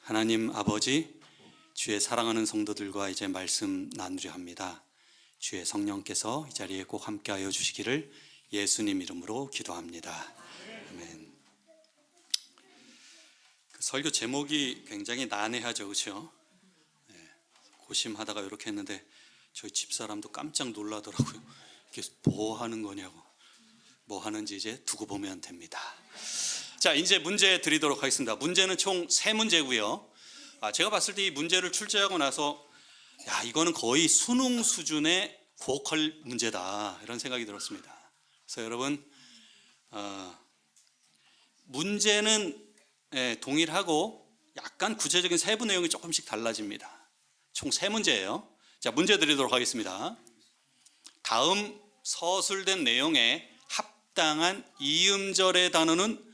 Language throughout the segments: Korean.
하나님 아버지, 주의 사랑하는 성도들과 이제 말씀 나누려 합니다. 주의 성령께서 이 자리에 꼭 함께하여 주시기를 예수님 이름으로 기도합니다. 아멘. 그 설교 제목이 굉장히 난해하죠, 그렇죠? 네, 고심하다가 이렇게 했는데 저희 집사람도 깜짝 놀라더라고요. 이게 뭐 하는 거냐고. 뭐 하는지 이제 두고 보면 됩니다. 자, 이제 문제 드리도록 하겠습니다. 문제는 총 3문제고요. 제가 봤을 때 이 문제를 출제하고 나서 이거는 거의 수능 수준의 보컬 문제다, 이런 생각이 들었습니다. 그래서 여러분, 문제는 동일하고 약간 구체적인 세부 내용이 조금씩 달라집니다. 총 3문제예요. 자, 문제 드리도록 하겠습니다. 다음 서술된 내용에 합당한 이음절의 단어는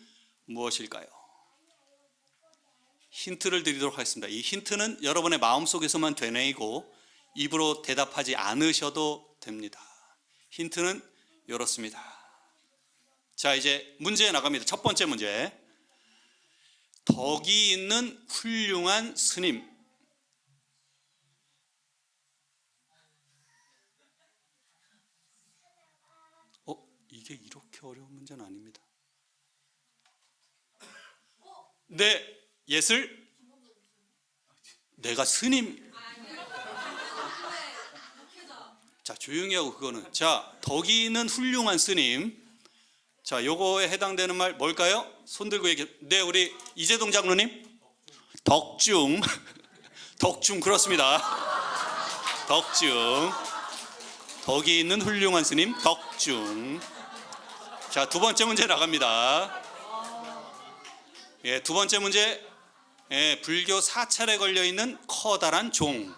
무엇일까요? 힌트를 드리도록 하겠습니다. 이 힌트는 여러분의 마음속에서만 되뇌이고 입으로 대답하지 않으셔도 됩니다. 힌트는 이렇습니다. 자, 이제 문제 나갑니다. 첫 번째 문제. 덕이 있는 훌륭한 스님. 이게 이렇게 어려운 문제는 아닙니다. 네, 예슬? 내가 스님? 자, 조용히 하고 그거는. 자, 덕이 있는 훌륭한 스님. 자, 요거에 해당되는 말 뭘까요? 손 들고 얘기해. 네, 우리 이재동 장로님. 덕중. 덕중, 그렇습니다. 덕중. 덕이 있는 훌륭한 스님, 덕중. 자, 두 번째 문제 나갑니다. 두 번째 문제. 불교 사찰에 걸려있는 커다란 종.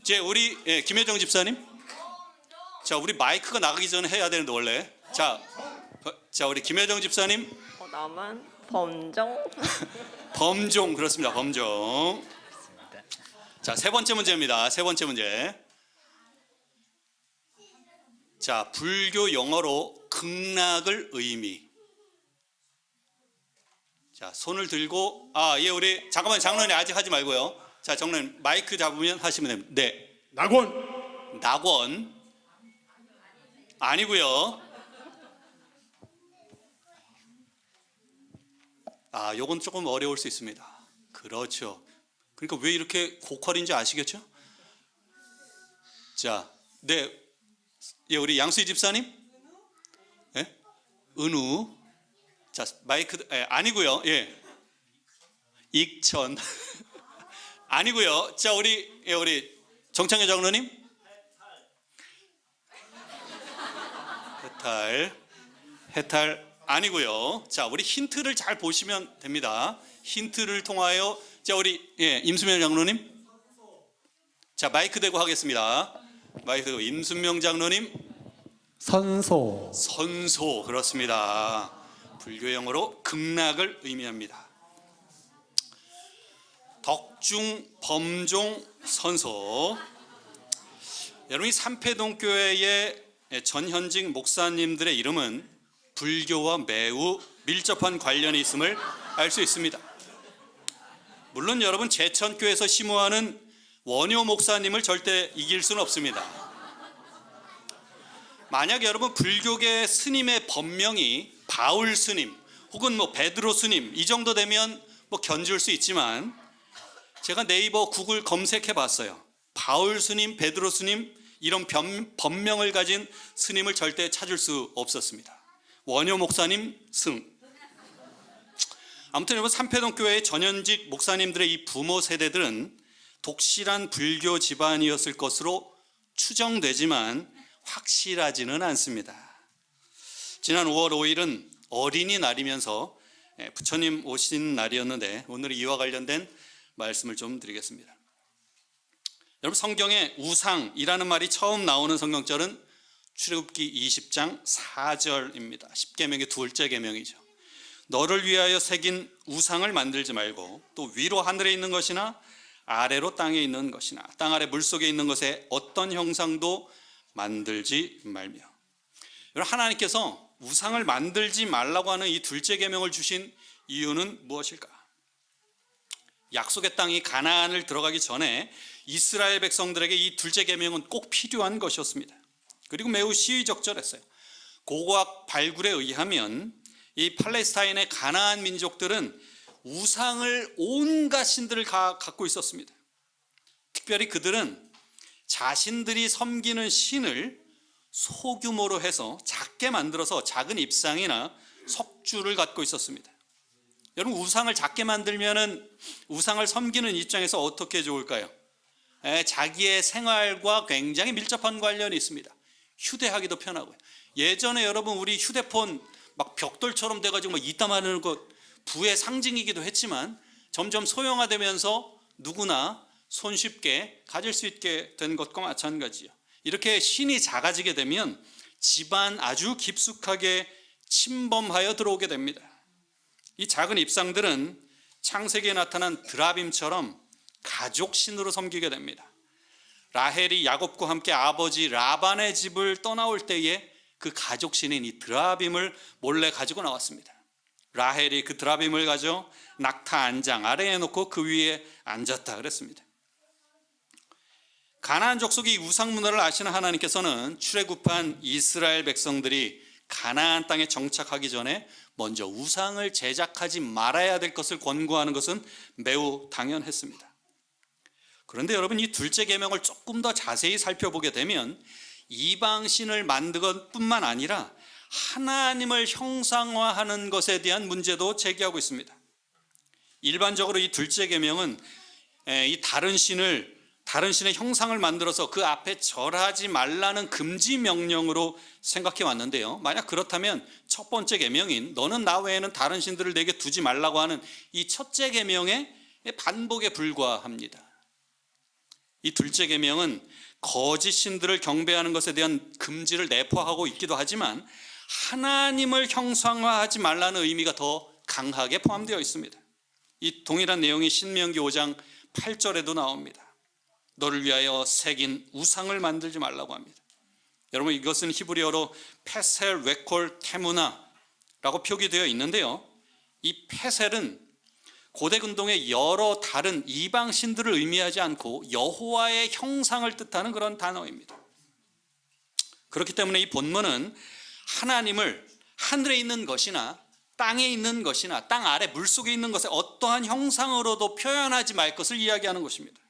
이제 우리 김혜정 집사님. 자, 우리 마이크가 나가기 전에 해야 되는데 원래. 자, 우리 김혜정 집사님. 남은 범종. 범종, 그렇습니다. 범종. 자, 세 번째 문제입니다. 세 번째 문제. 자, 불교 용어로 극락을 의미. 자, 손을 들고, 우리 잠깐만, 장로님 아직 하지 말고요. 자, 장로님 마이크 잡으면 하시면 됩니다. 네. 낙원. 아니고요. 요건 조금 어려울 수 있습니다. 그렇죠. 그러니까 왜 이렇게 고퀄인지 아시겠죠? 자, 네. 우리 양수희 집사님. 은우. 자, 마이크. 아니고요. 익천. 아니고요. 자, 우리 정창현 장로님. 해탈. 아니고요. 자, 우리 힌트를 잘 보시면 됩니다. 힌트를 통하여. 자, 우리 임수명 장로님. 자, 마이크 대고 하겠습니다. 마이크 대고. 임순명 장로님. 선소, 그렇습니다. 불교 용어로 극락을 의미합니다. 덕중, 범종, 선소. 여러분이 삼패동교회의 전현직 목사님들의 이름은 불교와 매우 밀접한 관련이 있음을 알 수 있습니다. 물론 여러분, 제천교에서 심우하는 원효 목사님을 절대 이길 수는 없습니다. 만약 여러분 불교계 스님의 법명이 바울 스님 혹은 베드로 스님 이 정도 되면 견줄 수 있지만, 제가 네이버 구글 검색해 봤어요. 바울 스님, 베드로 스님 이런 법명을 가진 스님을 절대 찾을 수 없었습니다. 원효 목사님 승. 아무튼 여러분, 삼패동교회의 전현직 목사님들의 이 부모 세대들은 독실한 불교 집안이었을 것으로 추정되지만 확실하지는 않습니다. 지난 5월 5일은 어린이날이면서 부처님 오신 날이었는데, 오늘 이와 관련된 말씀을 좀 드리겠습니다. 여러분, 성경에 우상이라는 말이 처음 나오는 성경절은 출애굽기 20장 4절입니다. 10계명의 둘째 계명이죠. 너를 위하여 새긴 우상을 만들지 말고 또 위로 하늘에 있는 것이나 아래로 땅에 있는 것이나 땅 아래 물속에 있는 것에 어떤 형상도 만들지 말며. 여러분, 하나님께서 우상을 만들지 말라고 하는 이 둘째 계명을 주신 이유는 무엇일까? 약속의 땅이 가나안을 들어가기 전에 이스라엘 백성들에게 이 둘째 계명은 꼭 필요한 것이었습니다. 그리고 매우 시의적절했어요. 고고학 발굴에 의하면 이 팔레스타인의 가나안 민족들은 우상을 온갖 신들을 갖고 있었습니다. 특별히 그들은 자신들이 섬기는 신을 소규모로 해서 작게 만들어서 작은 입상이나 석주를 갖고 있었습니다. 여러분, 우상을 작게 만들면은 우상을 섬기는 입장에서 어떻게 좋을까요? 자기의 생활과 굉장히 밀접한 관련이 있습니다. 휴대하기도 편하고요. 예전에 여러분, 우리 휴대폰 막 벽돌처럼 돼가지고 막 이따만한 것 부의 상징이기도 했지만 점점 소형화되면서 누구나 손쉽게 가질 수 있게 된 것과 마찬가지예요. 이렇게 신이 작아지게 되면 집안 아주 깊숙하게 침범하여 들어오게 됩니다. 이 작은 입상들은 창세기에 나타난 드라빔처럼 가족 신으로 섬기게 됩니다. 라헬이 야곱과 함께 아버지 라반의 집을 떠나올 때에 그 가족 신인 이 드라빔을 몰래 가지고 나왔습니다. 라헬이 그 드라빔을 가져 낙타 안장 아래에 놓고 그 위에 앉았다 그랬습니다. 가나안 족속이 우상 문화를 아시는 하나님께서는 출애굽한 이스라엘 백성들이 가나안 땅에 정착하기 전에 먼저 우상을 제작하지 말아야 될 것을 권고하는 것은 매우 당연했습니다. 그런데 여러분, 이 둘째 계명을 조금 더 자세히 살펴보게 되면 이방신을 만든 것뿐만 아니라 하나님을 형상화하는 것에 대한 문제도 제기하고 있습니다. 일반적으로 이 둘째 계명은 이 다른 신의 형상을 만들어서 그 앞에 절하지 말라는 금지 명령으로 생각해 왔는데요. 만약 그렇다면 첫 번째 계명인 너는 나 외에는 다른 신들을 내게 두지 말라고 하는 이 첫째 계명의 반복에 불과합니다. 이 둘째 계명은 거짓 신들을 경배하는 것에 대한 금지를 내포하고 있기도 하지만 하나님을 형상화하지 말라는 의미가 더 강하게 포함되어 있습니다. 이 동일한 내용이 신명기 5장 8절에도 나옵니다. 너를 위하여 새긴 우상을 만들지 말라고 합니다. 여러분, 이것은 히브리어로 페셀 웨콜 테무나라고 표기되어 있는데요. 이 페셀은 고대 근동의 여러 다른 이방 신들을 의미하지 않고 여호와의 형상을 뜻하는 그런 단어입니다. 그렇기 때문에 이 본문은 하나님을 하늘에 있는 것이나 땅에 있는 것이나 땅 아래 물속에 있는 것에 어떠한 형상으로도 표현하지 말 것을 이야기하는 것입니다.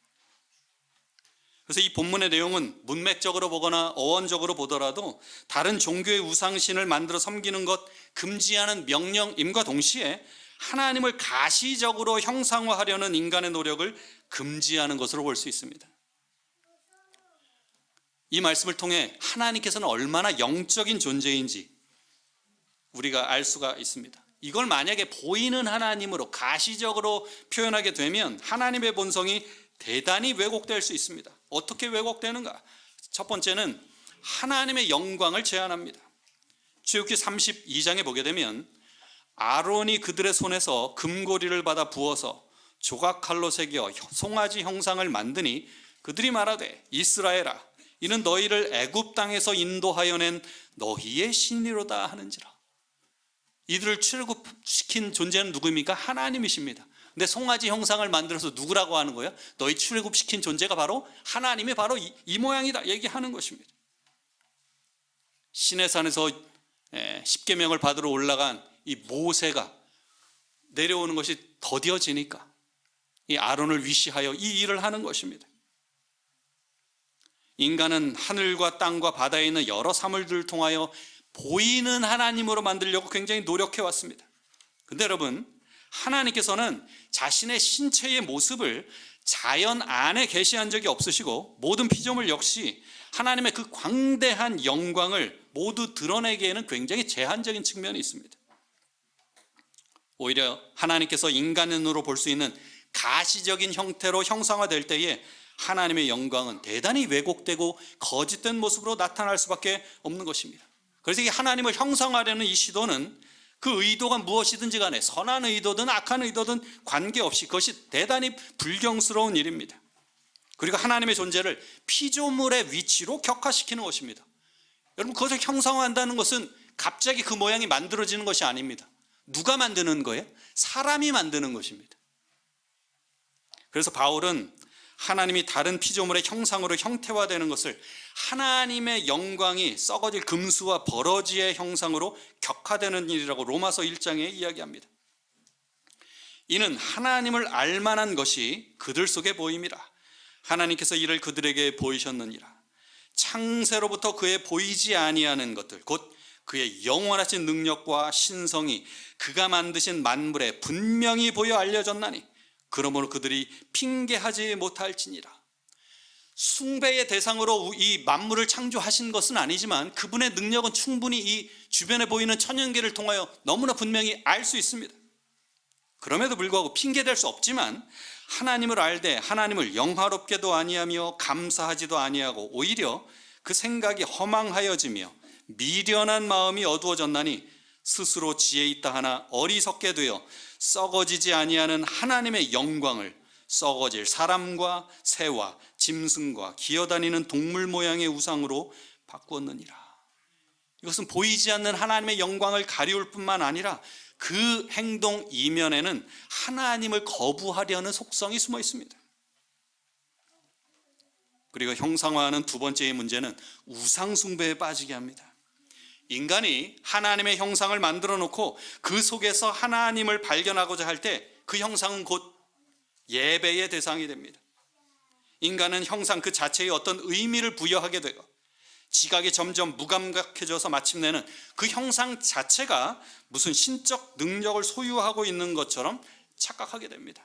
그래서 이 본문의 내용은 문맥적으로 보거나 어원적으로 보더라도 다른 종교의 우상신을 만들어 섬기는 것 금지하는 명령임과 동시에 하나님을 가시적으로 형상화하려는 인간의 노력을 금지하는 것으로 볼 수 있습니다. 이 말씀을 통해 하나님께서는 얼마나 영적인 존재인지 우리가 알 수가 있습니다. 이걸 만약에 보이는 하나님으로 가시적으로 표현하게 되면 하나님의 본성이 대단히 왜곡될 수 있습니다. 어떻게 왜곡되는가? 첫 번째는 하나님의 영광을 제한합니다. 출애굽기 32장에 보게 되면 아론이 그들의 손에서 금고리를 받아 부어서 조각칼로 새겨 송아지 형상을 만드니 그들이 말하되 이스라엘아 이는 너희를 애굽 땅에서 인도하여 낸 너희의 신이로다 하는지라. 이들을 출애굽시킨 존재는 누구입니까? 하나님이십니다. 근데 송아지 형상을 만들어서 누구라고 하는 거예요? 너희 출애굽시킨 존재가 바로 하나님이 바로 이 모양이다 얘기하는 것입니다. 시내산에서 십계명을 받으러 올라간 이 모세가 내려오는 것이 더뎌지니까 이 아론을 위시하여 이 일을 하는 것입니다. 인간은 하늘과 땅과 바다에 있는 여러 사물들을 통하여 보이는 하나님으로 만들려고 굉장히 노력해 왔습니다. 근데 여러분, 하나님께서는 자신의 신체의 모습을 자연 안에 계시한 적이 없으시고 모든 피조물 역시 하나님의 그 광대한 영광을 모두 드러내기에는 굉장히 제한적인 측면이 있습니다. 오히려 하나님께서 인간의 눈으로 볼 수 있는 가시적인 형태로 형상화될 때에 하나님의 영광은 대단히 왜곡되고 거짓된 모습으로 나타날 수밖에 없는 것입니다. 그래서 이 하나님을 형상화하려는 이 시도는 그 의도가 무엇이든지 간에 선한 의도든 악한 의도든 관계없이 그것이 대단히 불경스러운 일입니다. 그리고 하나님의 존재를 피조물의 위치로 격화시키는 것입니다. 여러분, 그것을 형상화한다는 것은 갑자기 그 모양이 만들어지는 것이 아닙니다. 누가 만드는 거예요? 사람이 만드는 것입니다. 그래서 바울은 하나님이 다른 피조물의 형상으로 형태화되는 것을 하나님의 영광이 썩어질 금수와 버러지의 형상으로 격화되는 일이라고 로마서 1장에 이야기합니다. 이는 하나님을 알만한 것이 그들 속에 보임이라. 하나님께서 이를 그들에게 보이셨느니라. 창세로부터 그의 보이지 아니하는 것들, 곧 그의 영원하신 능력과 신성이 그가 만드신 만물에 분명히 보여 알려졌나니 그러므로 그들이 핑계하지 못할지니라. 숭배의 대상으로 이 만물을 창조하신 것은 아니지만 그분의 능력은 충분히 이 주변에 보이는 천연계를 통하여 너무나 분명히 알 수 있습니다. 그럼에도 불구하고 핑계댈 수 없지만 하나님을 알되 하나님을 영화롭게도 아니하며 감사하지도 아니하고 오히려 그 생각이 허망하여지며 미련한 마음이 어두워졌나니 스스로 지혜 있다 하나 어리석게 되어 썩어지지 아니하는 하나님의 영광을 썩어질 사람과 새와 짐승과 기어다니는 동물 모양의 우상으로 바꾸었느니라. 이것은 보이지 않는 하나님의 영광을 가리울 뿐만 아니라 그 행동 이면에는 하나님을 거부하려는 속성이 숨어 있습니다. 그리고 형상화하는 두 번째의 문제는 우상 숭배에 빠지게 합니다. 인간이 하나님의 형상을 만들어 놓고 그 속에서 하나님을 발견하고자 할 때 그 형상은 곧 예배의 대상이 됩니다. 인간은 형상 그 자체에 어떤 의미를 부여하게 되고 지각이 점점 무감각해져서 마침내는 그 형상 자체가 무슨 신적 능력을 소유하고 있는 것처럼 착각하게 됩니다.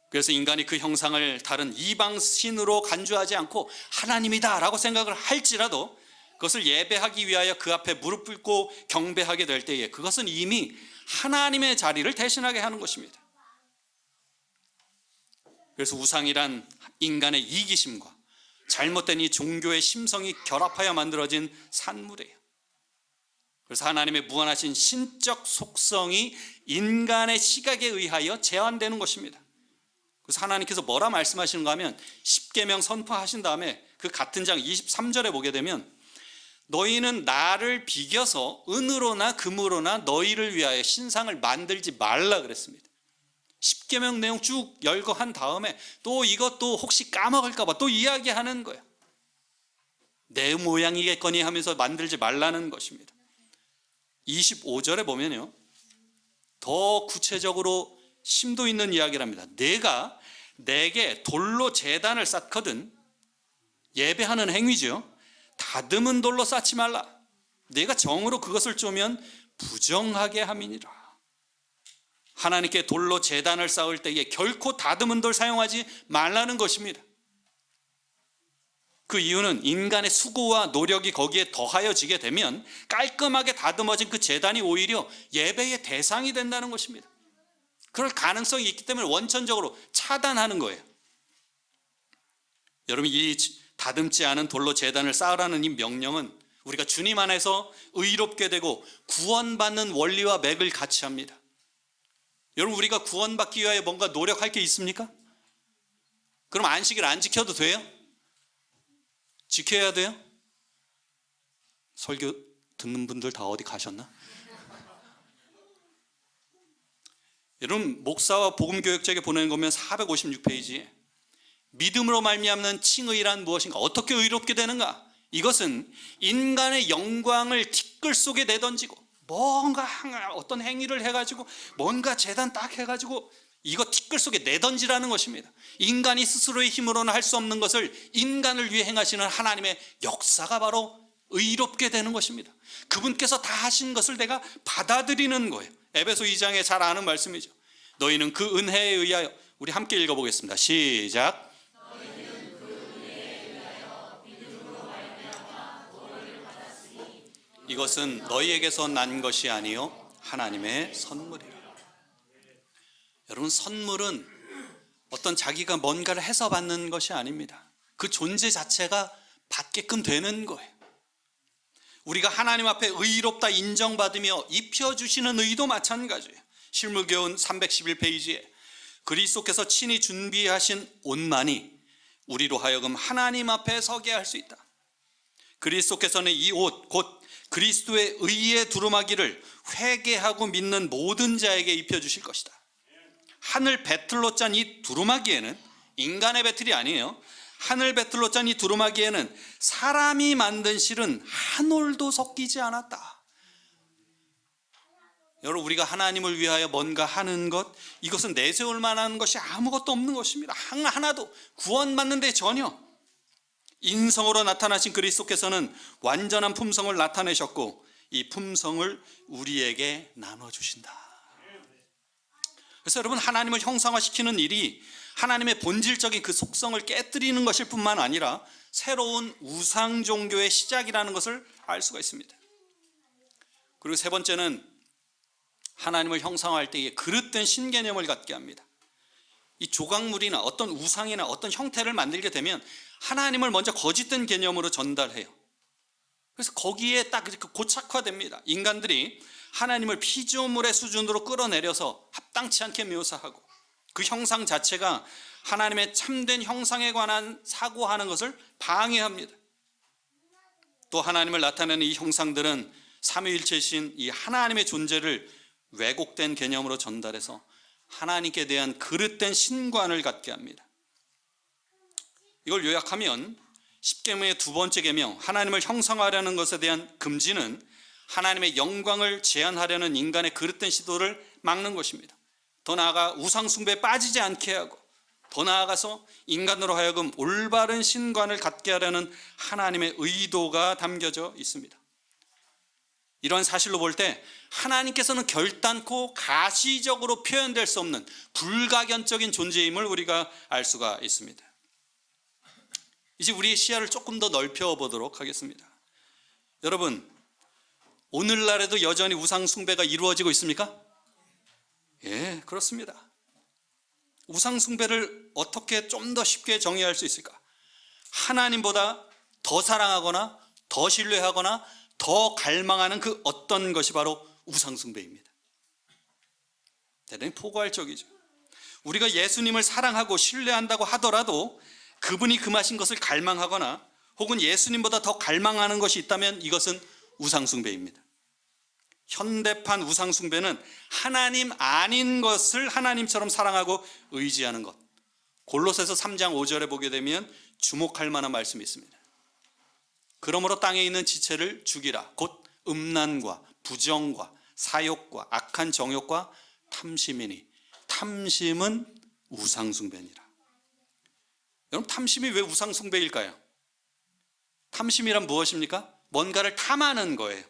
그래서 인간이 그 형상을 다른 이방 신으로 간주하지 않고 하나님이다 라고 생각을 할지라도 그것을 예배하기 위하여 그 앞에 무릎 꿇고 경배하게 될 때에 그것은 이미 하나님의 자리를 대신하게 하는 것입니다. 그래서 우상이란 인간의 이기심과 잘못된 이 종교의 심성이 결합하여 만들어진 산물이에요. 그래서 하나님의 무한하신 신적 속성이 인간의 시각에 의하여 제한되는 것입니다. 그래서 하나님께서 뭐라 말씀하시는가 하면 십계명 선포하신 다음에 그 같은 장 23절에 보게 되면 너희는 나를 비겨서 은으로나 금으로나 너희를 위하여 신상을 만들지 말라 그랬습니다. 십계명 내용 쭉 열거한 다음에 또 이것도 혹시 까먹을까 봐 또 이야기하는 거예요. 내 모양이겠거니 하면서 만들지 말라는 것입니다. 25절에 보면요 더 구체적으로 심도 있는 이야기를 합니다. 내가 내게 돌로 제단을 쌓거든 예배하는 행위죠. 다듬은 돌로 쌓지 말라. 내가 정으로 그것을 쪼면 부정하게 함이니라. 하나님께 돌로 제단을 쌓을 때에 결코 다듬은 돌 사용하지 말라는 것입니다. 그 이유는 인간의 수고와 노력이 거기에 더하여지게 되면 깔끔하게 다듬어진 그 제단이 오히려 예배의 대상이 된다는 것입니다. 그럴 가능성이 있기 때문에 원천적으로 차단하는 거예요. 여러분 이 다듬지 않은 돌로 제단을 쌓으라는 이 명령은 우리가 주님 안에서 의롭게 되고 구원받는 원리와 맥을 같이 합니다. 여러분 우리가 구원받기 위하여 뭔가 노력할 게 있습니까? 그럼 안식일 안 지켜도 돼요? 지켜야 돼요? 설교 듣는 분들 다 어디 가셨나? 여러분 목사와 복음교역자에게 보내는 거면 456페이지에 믿음으로 말미암는 칭의란 무엇인가? 어떻게 의롭게 되는가? 이것은 인간의 영광을 티끌 속에 내던지고 뭔가 어떤 행위를 해가지고 뭔가 재단 딱 해가지고 이거 티끌 속에 내던지라는 것입니다. 인간이 스스로의 힘으로는 할 수 없는 것을 인간을 위해 행하시는 하나님의 역사가 바로 의롭게 되는 것입니다. 그분께서 다 하신 것을 내가 받아들이는 거예요. 에베소 2장에 잘 아는 말씀이죠. 너희는 그 은혜에 의하여, 우리 함께 읽어보겠습니다. 시작. 이것은 너희에게서 난 것이 아니요 하나님의 선물이라. 여러분 선물은 어떤 자기가 뭔가를 해서 받는 것이 아닙니다. 그 존재 자체가 받게끔 되는 거예요. 우리가 하나님 앞에 의롭다 인정받으며 입혀주시는 의도 마찬가지예요. 실무교훈 311페이지에 그리스도께서 친히 준비하신 옷만이 우리로 하여금 하나님 앞에 서게 할 수 있다. 그리스도께서는 이 옷 곧 그리스도의 의의 두루마기를 회개하고 믿는 모든 자에게 입혀주실 것이다. 하늘 배틀로 짠 이 두루마기에는, 인간의 배틀이 아니에요, 하늘 배틀로 짠 이 두루마기에는 사람이 만든 실은 한 올도 섞이지 않았다. 여러분, 우리가 하나님을 위하여 뭔가 하는 것, 이것은 내세울 만한 것이 아무것도 없는 것입니다. 하나도 구원받는 데 전혀. 인성으로 나타나신 그리스도께서는 완전한 품성을 나타내셨고 이 품성을 우리에게 나눠주신다. 그래서 여러분, 하나님을 형상화시키는 일이 하나님의 본질적인 그 속성을 깨뜨리는 것일 뿐만 아니라 새로운 우상 종교의 시작이라는 것을 알 수가 있습니다. 그리고 세 번째는 하나님을 형상화할 때에 그릇된 신개념을 갖게 합니다. 이 조각물이나 어떤 우상이나 어떤 형태를 만들게 되면 하나님을 먼저 거짓된 개념으로 전달해요. 그래서 거기에 딱 이렇게 고착화됩니다. 인간들이 하나님을 피조물의 수준으로 끌어내려서 합당치 않게 묘사하고 그 형상 자체가 하나님의 참된 형상에 관한 사고하는 것을 방해합니다. 또 하나님을 나타내는 이 형상들은 삼위일체이신 이 하나님의 존재를 왜곡된 개념으로 전달해서 하나님께 대한 그릇된 신관을 갖게 합니다. 이걸 요약하면 10계명의 두 번째 계명, 하나님을 형상화하려는 것에 대한 금지는 하나님의 영광을 제한하려는 인간의 그릇된 시도를 막는 것입니다. 더 나아가 우상 숭배에 빠지지 않게 하고, 더 나아가서 인간으로 하여금 올바른 신관을 갖게 하려는 하나님의 의도가 담겨져 있습니다. 이러한 사실로 볼 때 하나님께서는 결단코 가시적으로 표현될 수 없는 불가견적인 존재임을 우리가 알 수가 있습니다. 이제 우리의 시야를 조금 더 넓혀보도록 하겠습니다. 여러분, 오늘날에도 여전히 우상 숭배가 이루어지고 있습니까? 예, 그렇습니다. 우상 숭배를 어떻게 좀 더 쉽게 정의할 수 있을까? 하나님보다 더 사랑하거나 더 신뢰하거나 더 갈망하는 그 어떤 것이 바로 우상 숭배입니다. 대단히 포괄적이죠. 우리가 예수님을 사랑하고 신뢰한다고 하더라도 그분이 금하신 것을 갈망하거나 혹은 예수님보다 더 갈망하는 것이 있다면 이것은 우상 숭배입니다. 현대판 우상 숭배는 하나님 아닌 것을 하나님처럼 사랑하고 의지하는 것. 골로새서 3장 5절에 보게 되면 주목할 만한 말씀이 있습니다. 그러므로 땅에 있는 지체를 죽이라. 곧 음란과 부정과 사욕과 악한 정욕과 탐심이니 탐심은 우상숭배니라. 여러분, 탐심이 왜 우상숭배일까요? 탐심이란 무엇입니까? 뭔가를 탐하는 거예요.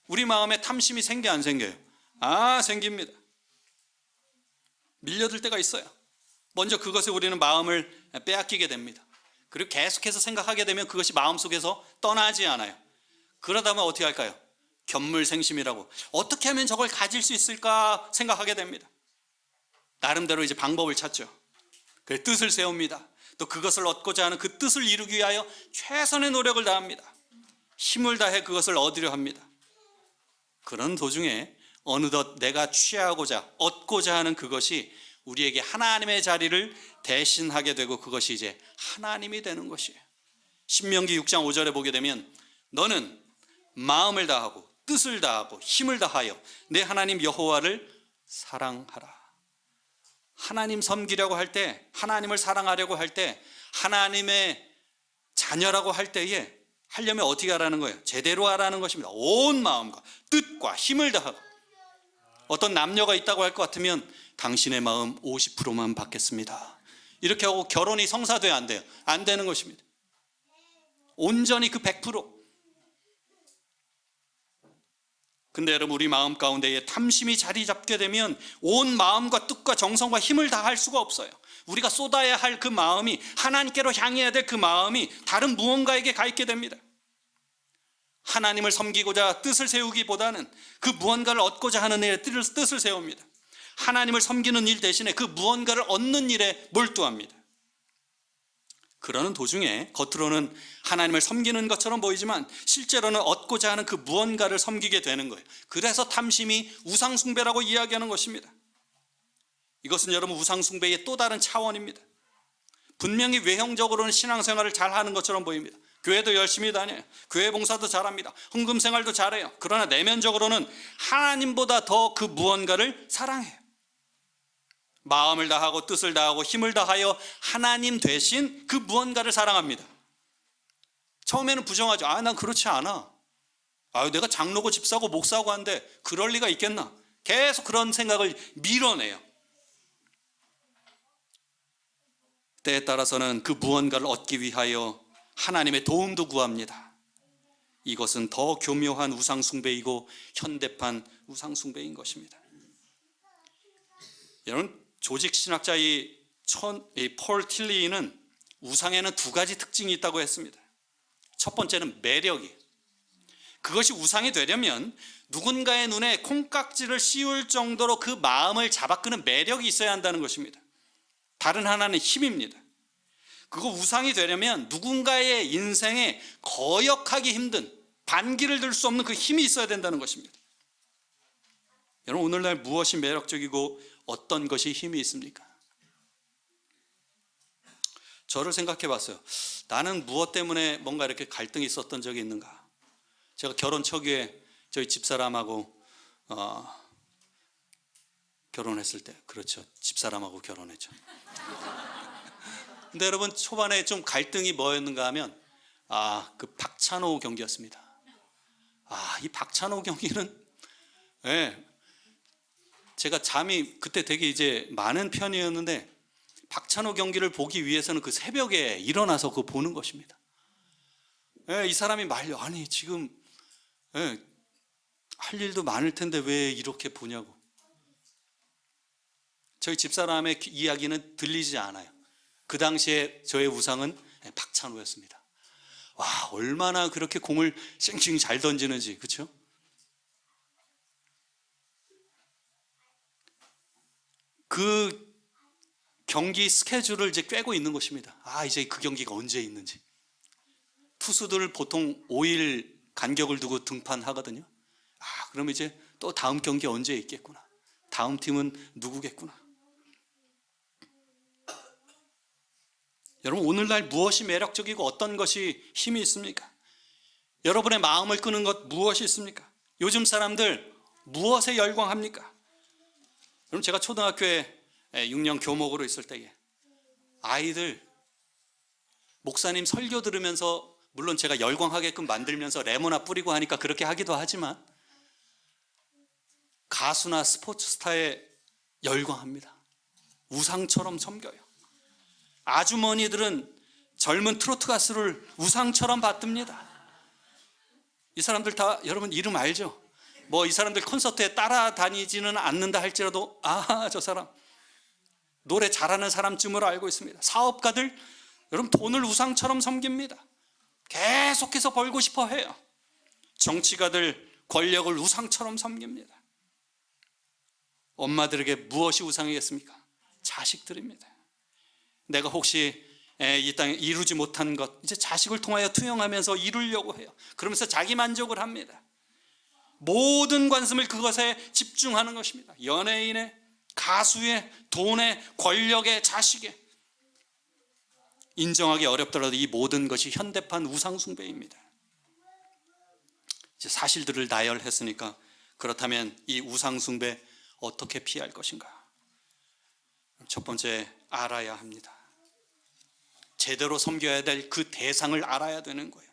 우리 마음에 탐심이 생겨 안 생겨요? 생깁니다. 밀려들 때가 있어요. 먼저 그것에 우리는 마음을 빼앗기게 됩니다. 그리고 계속해서 생각하게 되면 그것이 마음속에서 떠나지 않아요. 그러다 보면 어떻게 할까요? 견물생심이라고, 어떻게 하면 저걸 가질 수 있을까 생각하게 됩니다. 나름대로 이제 방법을 찾죠. 그래서 뜻을 세웁니다. 또 그것을 얻고자 하는 그 뜻을 이루기 위하여 최선의 노력을 다합니다. 힘을 다해 그것을 얻으려 합니다. 그런 도중에 어느덧 내가 취하고자 얻고자 하는 그것이 우리에게 하나님의 자리를 대신하게 되고 그것이 이제 하나님이 되는 것이에요. 신명기 6장 5절에 보게 되면 너는 마음을 다하고 뜻을 다하고 힘을 다하여 내 하나님 여호와를 사랑하라. 하나님 섬기려고 할 때, 하나님을 사랑하려고 할 때, 하나님의 자녀라고 할 때에 하려면 어떻게 하라는 거예요? 제대로 하라는 것입니다. 온 마음과 뜻과 힘을 다하고. 어떤 남녀가 있다고 할 것 같으면 당신의 마음 50%만 받겠습니다. 이렇게 하고 결혼이 성사돼야 안 돼요? 안 되는 것입니다. 온전히 그 100%. 근데 여러분, 우리 마음 가운데에 탐심이 자리 잡게 되면 온 마음과 뜻과 정성과 힘을 다할 수가 없어요. 우리가 쏟아야 할 그 마음이, 하나님께로 향해야 될 그 마음이 다른 무언가에게 가 있게 됩니다. 하나님을 섬기고자 뜻을 세우기보다는 그 무언가를 얻고자 하는 일에 뜻을 세웁니다. 하나님을 섬기는 일 대신에 그 무언가를 얻는 일에 몰두합니다. 그러는 도중에 겉으로는 하나님을 섬기는 것처럼 보이지만 실제로는 얻고자 하는 그 무언가를 섬기게 되는 거예요. 그래서 탐심이 우상숭배라고 이야기하는 것입니다. 이것은 여러분 우상숭배의 또 다른 차원입니다. 분명히 외형적으로는 신앙생활을 잘하는 것처럼 보입니다. 교회도 열심히 다녀요. 교회 봉사도 잘합니다. 헌금생활도 잘해요. 그러나 내면적으로는 하나님보다 더 그 무언가를 사랑해요. 마음을 다하고 뜻을 다하고 힘을 다하여 하나님 대신 그 무언가를 사랑합니다. 처음에는 부정하죠. 난 그렇지 않아. 내가 장로고 집사고 목사고 한데 그럴 리가 있겠나. 계속 그런 생각을 밀어내요. 때에 따라서는 그 무언가를 얻기 위하여 하나님의 도움도 구합니다. 이것은 더 교묘한 우상숭배이고 현대판 우상숭배인 것입니다. 여러분, 조직신학자 폴 틸리는 우상에는 두 가지 특징이 있다고 했습니다. 첫 번째는 매력이. 그것이 우상이 되려면 누군가의 눈에 콩깍지를 씌울 정도로 그 마음을 잡아끄는 매력이 있어야 한다는 것입니다. 다른 하나는 힘입니다. 그거 우상이 되려면 누군가의 인생에 거역하기 힘든, 반기를 들 수 없는 그 힘이 있어야 된다는 것입니다. 여러분, 오늘날 무엇이 매력적이고 어떤 것이 힘이 있습니까? 저를 생각해 봤어요. 나는 무엇 때문에 뭔가 이렇게 갈등이 있었던 적이 있는가? 제가 결혼 초기에 저희 집사람하고 결혼했을 때, 그렇죠, 집사람하고 결혼했죠. 근데 여러분, 초반에 좀 갈등이 뭐였는가 하면 그 박찬호 경기였습니다. 이 박찬호 경기는 제가 잠이 그때 되게 이제 많은 편이었는데 박찬호 경기를 보기 위해서는 그 새벽에 일어나서 그거 보는 것입니다. 이 사람이 말려. 아니 지금 할 일도 많을 텐데 왜 이렇게 보냐고. 저희 집사람의 이야기는 들리지 않아요. 그 당시에 저의 우상은 박찬호였습니다. 얼마나 그렇게 공을 쌩쌩 잘 던지는지, 그렇죠? 그 경기 스케줄을 이제 꿰고 있는 것입니다. 이제 그 경기가 언제 있는지. 투수들 보통 5일 간격을 두고 등판하거든요. 그럼 이제 또 다음 경기 언제 있겠구나. 다음 팀은 누구겠구나. 여러분, 오늘날 무엇이 매력적이고 어떤 것이 힘이 있습니까? 여러분의 마음을 끄는 것 무엇이 있습니까? 요즘 사람들 무엇에 열광합니까? 여러분, 제가 초등학교에 6년 교목으로 있을 때에 아이들 목사님 설교 들으면서, 물론 제가 열광하게끔 만들면서 레모나 뿌리고 하니까 그렇게 하기도 하지만, 가수나 스포츠 스타에 열광합니다. 우상처럼 섬겨요. 아주머니들은 젊은 트로트 가수를 우상처럼 받듭니다. 이 사람들 다 여러분 이름 알죠? 이 사람들 콘서트에 따라다니지는 않는다 할지라도 저 사람 노래 잘하는 사람쯤으로 알고 있습니다. 사업가들, 여러분 돈을 우상처럼 섬깁니다. 계속해서 벌고 싶어 해요. 정치가들 권력을 우상처럼 섬깁니다. 엄마들에게 무엇이 우상이겠습니까? 자식들입니다. 내가 혹시 이 땅에 이루지 못한 것, 이제 자식을 통하여 투영하면서 이루려고 해요. 그러면서 자기 만족을 합니다. 모든 관심을 그것에 집중하는 것입니다. 연예인의, 가수의, 돈의, 권력의, 자식의. 인정하기 어렵더라도 이 모든 것이 현대판 우상숭배입니다. 이제 사실들을 나열했으니까, 그렇다면 이 우상숭배 어떻게 피할 것인가? 첫 번째, 알아야 합니다. 제대로 섬겨야 될 그 대상을 알아야 되는 거예요.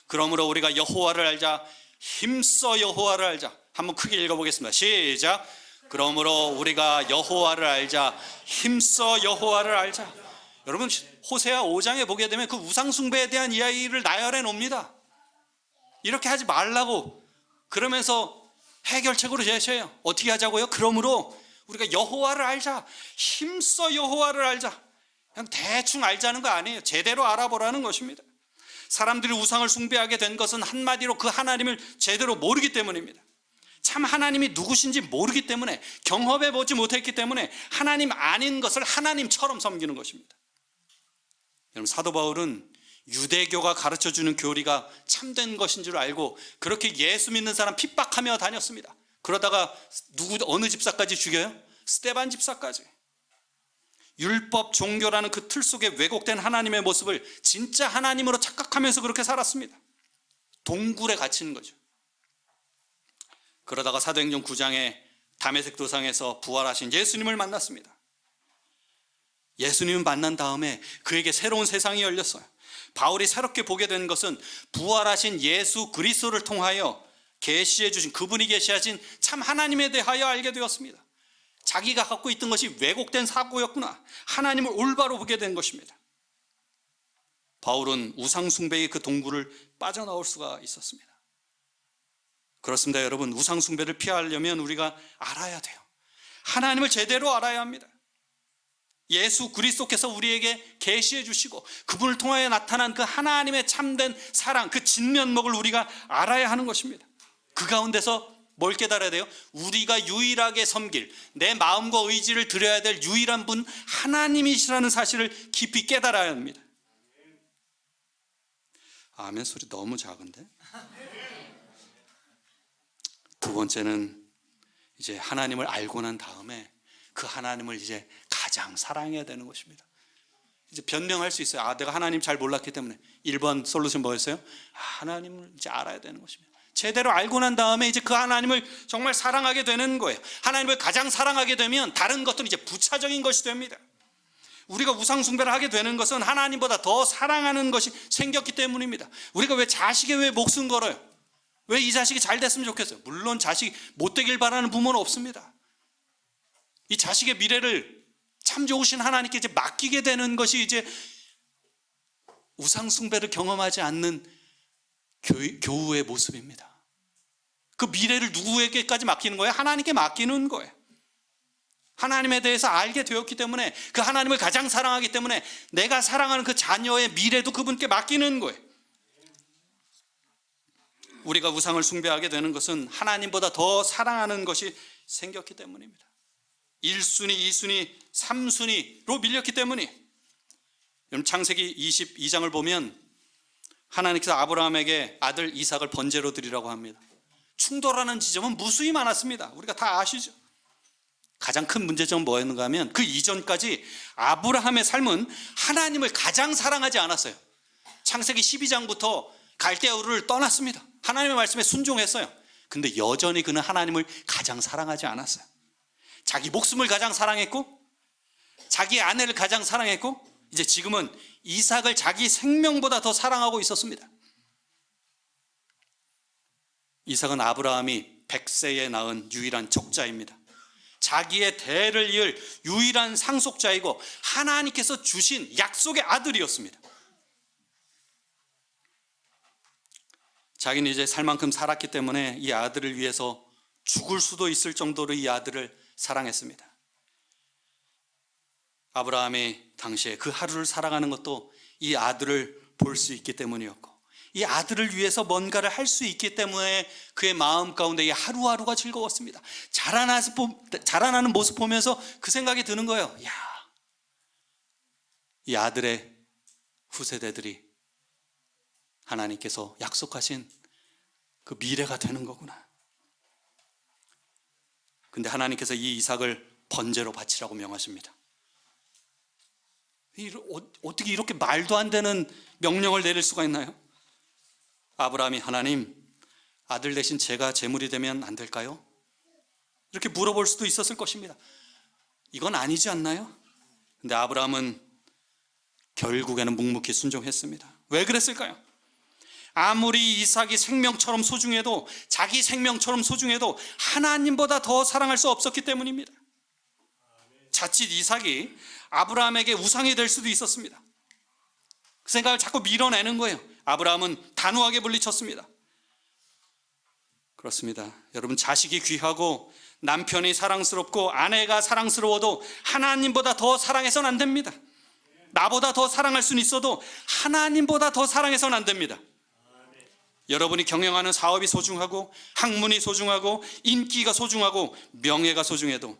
그러므로 우리가 여호와를 알자, 힘써 여호와를 알자. 한번 크게 읽어보겠습니다. 시작. 그러므로 우리가 여호와를 알자, 힘써 여호와를 알자. 여러분, 호세아 5장에 보게 되면 그 우상숭배에 대한 이야기를 나열해 놓습니다. 이렇게 하지 말라고 그러면서 해결책으로 제시해요. 어떻게 하자고요? 그러므로 우리가 여호와를 알자, 힘써 여호와를 알자. 그냥 대충 알자는 거 아니에요. 제대로 알아보라는 것입니다. 사람들이 우상을 숭배하게 된 것은 한마디로 그 하나님을 제대로 모르기 때문입니다. 참 하나님이 누구신지 모르기 때문에, 경험해 보지 못했기 때문에 하나님 아닌 것을 하나님처럼 섬기는 것입니다. 여러분, 사도 바울은 유대교가 가르쳐주는 교리가 참된 것인 줄 알고 그렇게 예수 믿는 사람 핍박하며 다녔습니다. 그러다가 어느 집사까지 죽여요? 스데반 집사까지. 율법 종교라는 그 틀 속에 왜곡된 하나님의 모습을 진짜 하나님으로 착각하면서 그렇게 살았습니다. 동굴에 갇힌 거죠. 그러다가 사도행전 9장에 다메섹 도상에서 부활하신 예수님을 만났습니다. 예수님을 만난 다음에 그에게 새로운 세상이 열렸어요. 바울이 새롭게 보게 된 것은 부활하신 예수 그리스도를 통하여 계시해 주신, 그분이 계시하신 참 하나님에 대하여 알게 되었습니다. 자기가 갖고 있던 것이 왜곡된 사고였구나, 하나님을 올바로 보게 된 것입니다. 바울은 우상숭배의 그 동굴을 빠져나올 수가 있었습니다. 그렇습니다. 여러분, 우상숭배를 피하려면 우리가 알아야 돼요. 하나님을 제대로 알아야 합니다. 예수 그리스도께서 우리에게 계시해 주시고 그분을 통하여 나타난 그 하나님의 참된 사랑, 그 진면목을 우리가 알아야 하는 것입니다. 그 가운데서 뭘 깨달아야 돼요? 우리가 유일하게 섬길, 내 마음과 의지를 드려야 될 유일한 분 하나님이시라는 사실을 깊이 깨달아야 합니다. 아멘 소리 너무 작은데? 두 번째는 이제 하나님을 알고 난 다음에 그 하나님을 이제 가장 사랑해야 되는 것입니다. 이제 변명할 수 있어요. 내가 하나님 잘 몰랐기 때문에. 1번 솔루션 뭐였어요? 하나님을 이제 알아야 되는 것입니다. 제대로 알고 난 다음에 이제 그 하나님을 정말 사랑하게 되는 거예요. 하나님을 가장 사랑하게 되면 다른 것들은 이제 부차적인 것이 됩니다. 우리가 우상숭배를 하게 되는 것은 하나님보다 더 사랑하는 것이 생겼기 때문입니다. 우리가 왜 자식에 왜 목숨 걸어요? 왜 이 자식이 잘 됐으면 좋겠어요? 물론 자식이 못되길 바라는 부모는 없습니다. 이 자식의 미래를 참 좋으신 하나님께 이제 맡기게 되는 것이 이제 우상숭배를 경험하지 않는 교우의 모습입니다. 그 미래를 누구에게까지 맡기는 거예요? 하나님께 맡기는 거예요. 하나님에 대해서 알게 되었기 때문에, 그 하나님을 가장 사랑하기 때문에 내가 사랑하는 그 자녀의 미래도 그분께 맡기는 거예요. 우리가 우상을 숭배하게 되는 것은 하나님보다 더 사랑하는 것이 생겼기 때문입니다. 1순위, 2순위, 3순위로 밀렸기 때문이. 여러분, 창세기 22장을 보면 하나님께서 아브라함에게 아들 이삭을 번제로 드리라고 합니다. 충돌하는 지점은 무수히 많았습니다. 우리가 다 아시죠? 가장 큰 문제점은 뭐였는가 하면 그 이전까지 아브라함의 삶은 하나님을 가장 사랑하지 않았어요. 창세기 12장부터 갈대아 우르를 떠났습니다. 하나님의 말씀에 순종했어요. 근데 여전히 그는 하나님을 가장 사랑하지 않았어요. 자기 목숨을 가장 사랑했고, 자기 아내를 가장 사랑했고, 이제 지금은 이삭을 자기 생명보다 더 사랑하고 있었습니다. 이삭은 아브라함이 100세에 낳은 유일한 족자입니다. 자기의 대를 이을 유일한 상속자이고 하나님께서 주신 약속의 아들이었습니다. 자기는 이제 살 만큼 살았기 때문에 이 아들을 위해서 죽을 수도 있을 정도로 이 아들을 사랑했습니다. 아브라함이 당시에 그 하루를 살아가는 것도 이 아들을 볼 수 있기 때문이었고, 이 아들을 위해서 뭔가를 할 수 있기 때문에 그의 마음 가운데 이 하루하루가 즐거웠습니다. 자라나는 모습 보면서 그 생각이 드는 거예요. 이 아들의 후세대들이 하나님께서 약속하신 그 미래가 되는 거구나. 근데 하나님께서 이 이삭을 번제로 바치라고 명하십니다. 어떻게 이렇게 말도 안 되는 명령을 내릴 수가 있나요? 아브라함이, 하나님, 아들 대신 제가 제물이 되면 안 될까요? 이렇게 물어볼 수도 있었을 것입니다. 이건 아니지 않나요? 근데 아브라함은 결국에는 묵묵히 순종했습니다. 왜 그랬을까요? 아무리 이삭이 생명처럼 소중해도, 자기 생명처럼 소중해도 하나님보다 더 사랑할 수 없었기 때문입니다. 자칫 이삭이 아브라함에게 우상이 될 수도 있었습니다. 그 생각을 자꾸 밀어내는 거예요. 아브라함은 단호하게 물리쳤습니다. 그렇습니다. 여러분, 자식이 귀하고 남편이 사랑스럽고 아내가 사랑스러워도 하나님보다 더 사랑해서는 안 됩니다. 나보다 더 사랑할 수는 있어도 하나님보다 더 사랑해서는 안 됩니다. 여러분이 경영하는 사업이 소중하고 학문이 소중하고 인기가 소중하고 명예가 소중해도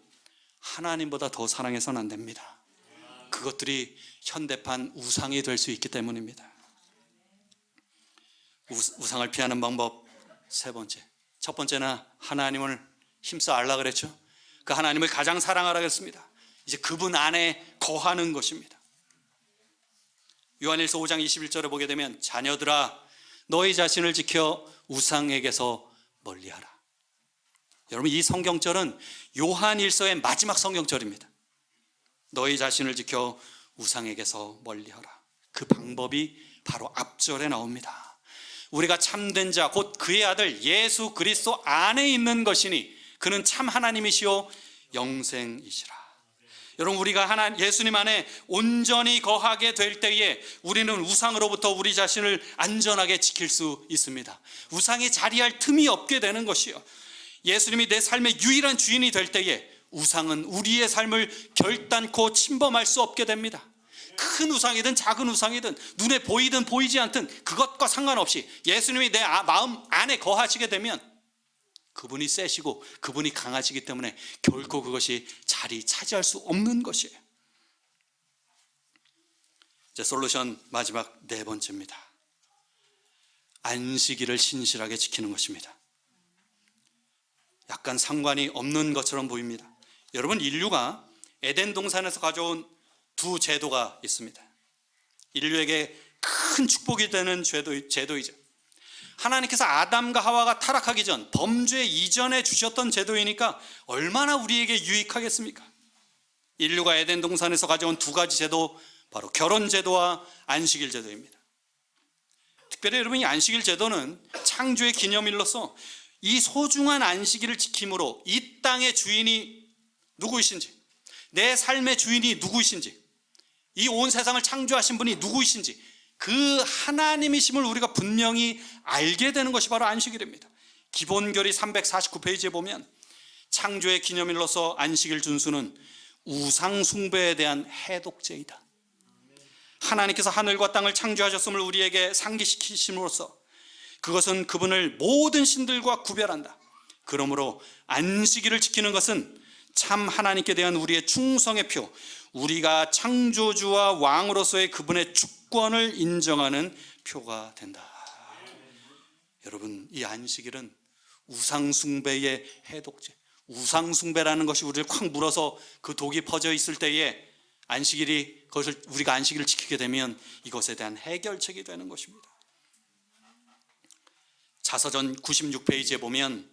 하나님보다 더 사랑해서는 안 됩니다. 그것들이 현대판 우상이 될 수 있기 때문입니다. 우상을 피하는 방법 세 번째. 첫 번째는 하나님을 힘써 알라 그랬죠. 그 하나님을 가장 사랑하라 그랬습니다. 이제 그분 안에 거하는 것입니다. 요한일서 5장 21절에 보게 되면, 자녀들아 너희 자신을 지켜 우상에게서 멀리하라. 여러분, 이 성경절은 요한일서의 마지막 성경절입니다. 너희 자신을 지켜 우상에게서 멀리하라. 그 방법이 바로 앞절에 나옵니다. 우리가 참된 자 곧 그의 아들 예수 그리스도 안에 있는 것이니 그는 참 하나님이시요 영생이시라. 여러분, 우리가 예수님 안에 온전히 거하게 될 때에 우리는 우상으로부터 우리 자신을 안전하게 지킬 수 있습니다. 우상이 자리할 틈이 없게 되는 것이요, 예수님이 내 삶의 유일한 주인이 될 때에 우상은 우리의 삶을 결단코 침범할 수 없게 됩니다. 큰 우상이든 작은 우상이든 눈에 보이든 보이지 않든 그것과 상관없이 예수님이 내 마음 안에 거하시게 되면 그분이 세시고 그분이 강하시기 때문에 결코 그것이 자리 차지할 수 없는 것이에요. 이제 솔루션 마지막 네 번째입니다. 안식일을 신실하게 지키는 것입니다. 약간 상관이 없는 것처럼 보입니다. 여러분, 인류가 에덴 동산에서 가져온 두 제도가 있습니다. 인류에게 큰 축복이 되는 제도이죠. 하나님께서 아담과 하와가 타락하기 전 범죄 이전에 주셨던 제도이니까 얼마나 우리에게 유익하겠습니까? 인류가 에덴 동산에서 가져온 두 가지 제도, 바로 결혼 제도와 안식일 제도입니다. 특별히 여러분, 이 안식일 제도는 창조의 기념일로서 이 소중한 안식일을 지킴으로 이 땅의 주인이 누구이신지, 내 삶의 주인이 누구이신지, 이 온 세상을 창조하신 분이 누구이신지 그 하나님이심을 우리가 분명히 알게 되는 것이 바로 안식일입니다. 기본결의 349페이지에 보면 창조의 기념일로서 안식일 준수는 우상 숭배에 대한 해독제이다. 하나님께서 하늘과 땅을 창조하셨음을 우리에게 상기시키심으로써 그것은 그분을 모든 신들과 구별한다. 그러므로 안식일을 지키는 것은 참 하나님께 대한 우리의 충성의 표, 우리가 창조주와 왕으로서의 그분의 주권을 인정하는 표가 된다. 여러분, 이 안식일은 우상숭배의 해독제, 우상숭배라는 것이 우리를 콱 물어서 그 독이 퍼져 있을 때에 우리가 안식일을 지키게 되면 이것에 대한 해결책이 되는 것입니다. 자서전 96페이지에 보면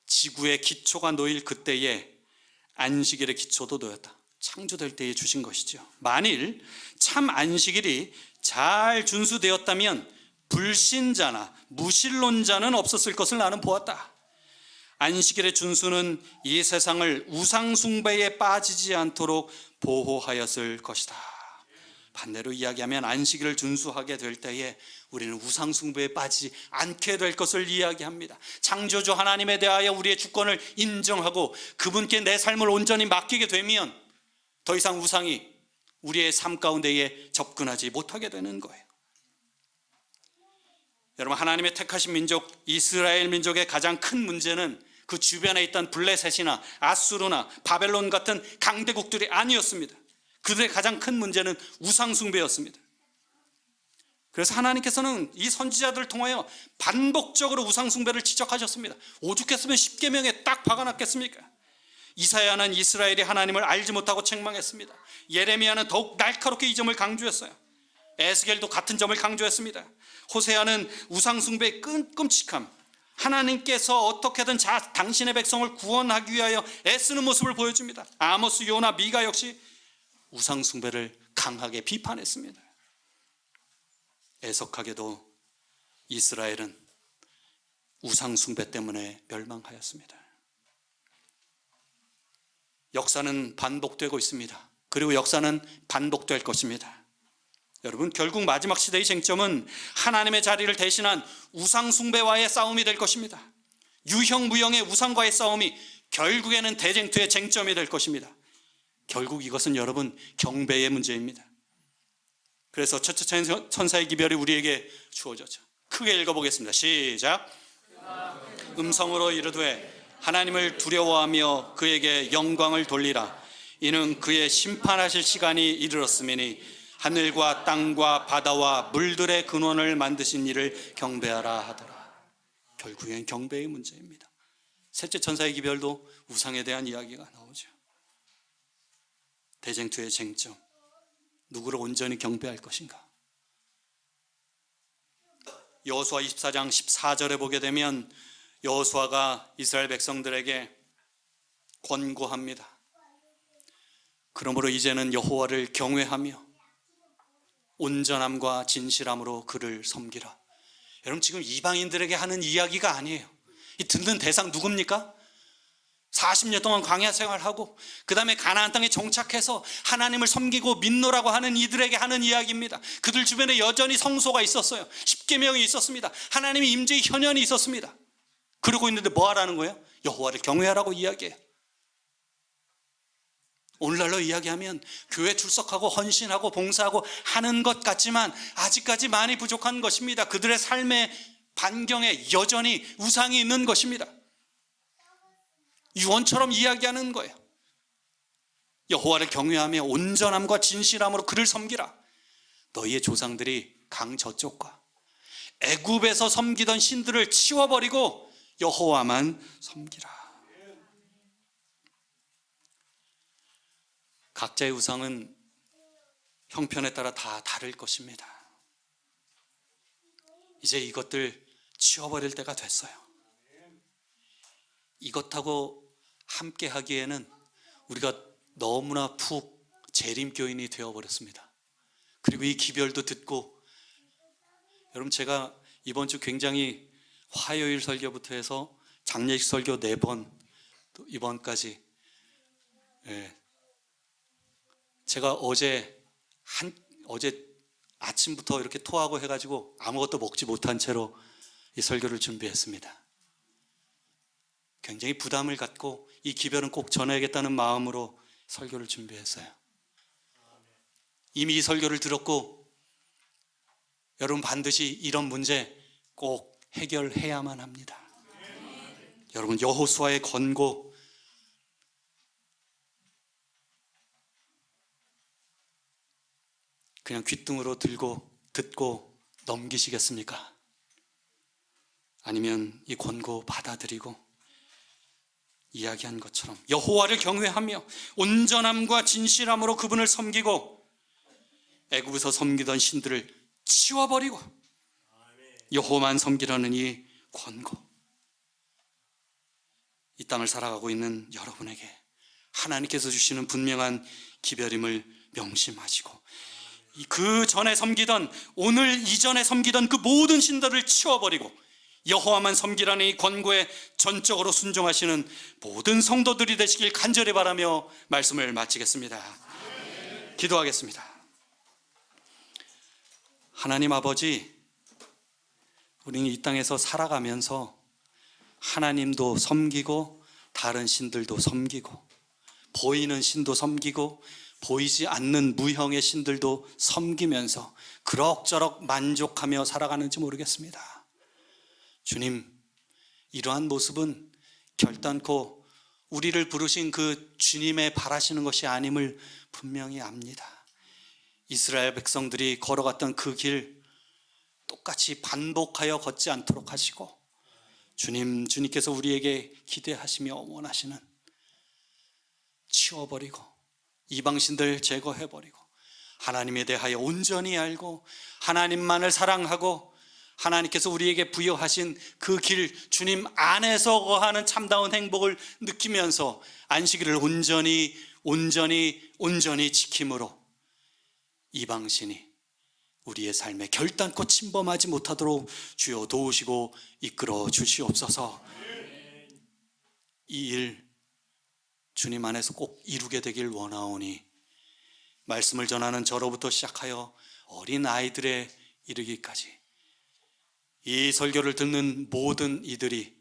지구의 기초가 놓일 그때에 안식일의 기초도 놓였다. 창조될 때에 주신 것이죠. 만일 참 안식일이 잘 준수되었다면 불신자나 무신론자는 없었을 것을 나는 보았다. 안식일의 준수는 이 세상을 우상숭배에 빠지지 않도록 보호하였을 것이다. 반대로 이야기하면 안식일을 준수하게 될 때에 우리는 우상숭배에 빠지지 않게 될 것을 이야기합니다. 창조주 하나님에 대하여 우리의 주권을 인정하고 그분께 내 삶을 온전히 맡기게 되면 더 이상 우상이 우리의 삶 가운데에 접근하지 못하게 되는 거예요. 여러분, 하나님의 택하신 민족 이스라엘 민족의 가장 큰 문제는 그 주변에 있던 블레셋이나 아수르나 바벨론 같은 강대국들이 아니었습니다. 그들의 가장 큰 문제는 우상숭배였습니다. 그래서 하나님께서는 이 선지자들을 통하여 반복적으로 우상숭배를 지적하셨습니다. 오죽했으면 십계명에 딱 박아놨겠습니까? 이사야는 이스라엘이 하나님을 알지 못하고 책망했습니다. 예레미야는 더욱 날카롭게 이 점을 강조했어요. 에스겔도 같은 점을 강조했습니다. 호세아는 우상숭배의 끔찍함, 하나님께서 어떻게든 당신의 백성을 구원하기 위하여 애쓰는 모습을 보여줍니다. 아모스, 요나, 미가 역시 우상숭배를 강하게 비판했습니다. 애석하게도 이스라엘은 우상숭배 때문에 멸망하였습니다. 역사는 반복되고 있습니다. 그리고 역사는 반복될 것입니다. 여러분, 결국 마지막 시대의 쟁점은 하나님의 자리를 대신한 우상숭배와의 싸움이 될 것입니다. 유형무형의 우상과의 싸움이 결국에는 대쟁투의 쟁점이 될 것입니다. 결국 이것은 여러분 경배의 문제입니다. 그래서 첫째 천사의 기별이 우리에게 주어졌죠. 크게 읽어보겠습니다. 시작. 음성으로 이르되 하나님을 두려워하며 그에게 영광을 돌리라. 이는 그의 심판하실 시간이 이르렀음이니 하늘과 땅과 바다와 물들의 근원을 만드신 이를 경배하라 하더라. 결국엔 경배의 문제입니다. 셋째 천사의 기별도 우상에 대한 이야기가 나오죠. 대쟁투의 쟁점, 누구를 온전히 경배할 것인가? 여호수아 24장 14절에 보게 되면 여호수아가 이스라엘 백성들에게 권고합니다. 그러므로 이제는 여호와를 경외하며 온전함과 진실함으로 그를 섬기라. 여러분, 지금 이방인들에게 하는 이야기가 아니에요. 이 듣는 대상 누굽니까? 40년 동안 광야 생활하고 그 다음에 가나안 땅에 정착해서 하나님을 섬기고 믿노라고 하는 이들에게 하는 이야기입니다. 그들 주변에 여전히 성소가 있었어요. 십계명이 있었습니다. 하나님의 임재의 현현이 있었습니다. 그러고 있는데 뭐 하라는 거예요? 여호와를 경외하라고 이야기해요. 오늘날로 이야기하면 교회 출석하고 헌신하고 봉사하고 하는 것 같지만 아직까지 많이 부족한 것입니다. 그들의 삶의 반경에 여전히 우상이 있는 것입니다. 유언처럼 이야기하는 거예요. 여호와를 경외하며 온전함과 진실함으로 그를 섬기라. 너희의 조상들이 강 저쪽과 애굽에서 섬기던 신들을 치워버리고 여호와만 섬기라. 각자의 우상은 형편에 따라 다 다를 것입니다. 이제 이것들 치워버릴 때가 됐어요. 이것하고 함께 하기에는 우리가 너무나 푹 재림교인이 되어버렸습니다. 그리고 이 기별도 듣고, 여러분, 제가 이번 주 굉장히 화요일 설교부터 해서 장례식 설교 4번, 또 이번까지, 제가 어제 아침부터 이렇게 토하고 해가지고 아무것도 먹지 못한 채로 이 설교를 준비했습니다. 굉장히 부담을 갖고 이 기별은 꼭 전해야겠다는 마음으로 설교를 준비했어요. 이미 이 설교를 들었고, 여러분 반드시 이런 문제 꼭 해결해야만 합니다. 여러분, 여호수아의 권고, 그냥 귓등으로 들고 듣고 넘기시겠습니까? 아니면 이 권고 받아들이고 이야기한 것처럼 여호와를 경외하며 온전함과 진실함으로 그분을 섬기고 애굽에서 섬기던 신들을 치워버리고 여호와만 섬기라는 이 권고, 이 땅을 살아가고 있는 여러분에게 하나님께서 주시는 분명한 기별임을 명심하시고, 그 전에 섬기던, 오늘 이전에 섬기던 그 모든 신들을 치워버리고 여호와만 섬기라는 이 권고에 전적으로 순종하시는 모든 성도들이 되시길 간절히 바라며 말씀을 마치겠습니다. 기도하겠습니다. 하나님 아버지, 우리는 이 땅에서 살아가면서 하나님도 섬기고 다른 신들도 섬기고 보이는 신도 섬기고 보이지 않는 무형의 신들도 섬기면서 그럭저럭 만족하며 살아가는지 모르겠습니다. 주님, 이러한 모습은 결단코 우리를 부르신 그 주님의 바라시는 것이 아님을 분명히 압니다. 이스라엘 백성들이 걸어갔던 그 길 똑같이 반복하여 걷지 않도록 하시고, 주님께서 우리에게 기대하시며 원하시는 치워버리고 이방신들 제거해버리고 하나님에 대하여 온전히 알고 하나님만을 사랑하고 하나님께서 우리에게 부여하신 그 길, 주님 안에서 거하는 참다운 행복을 느끼면서 안식일을 온전히 지킴으로 이방신이 우리의 삶에 결단코 침범하지 못하도록 주여 도우시고 이끌어 주시옵소서. 이 일 주님 안에서 꼭 이루게 되길 원하오니 말씀을 전하는 저로부터 시작하여 어린 아이들에 이르기까지 이 설교를 듣는 모든 이들이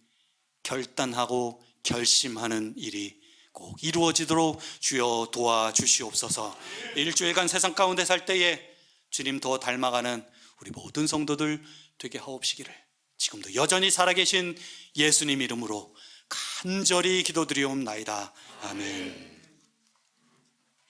결단하고 결심하는 일이 꼭 이루어지도록 주여 도와주시옵소서. 일주일간 세상 가운데 살 때에 주님 더 닮아가는 우리 모든 성도들 되게 하옵시기를 지금도 여전히 살아계신 예수님 이름으로 간절히 기도드리옵나이다. 아멘.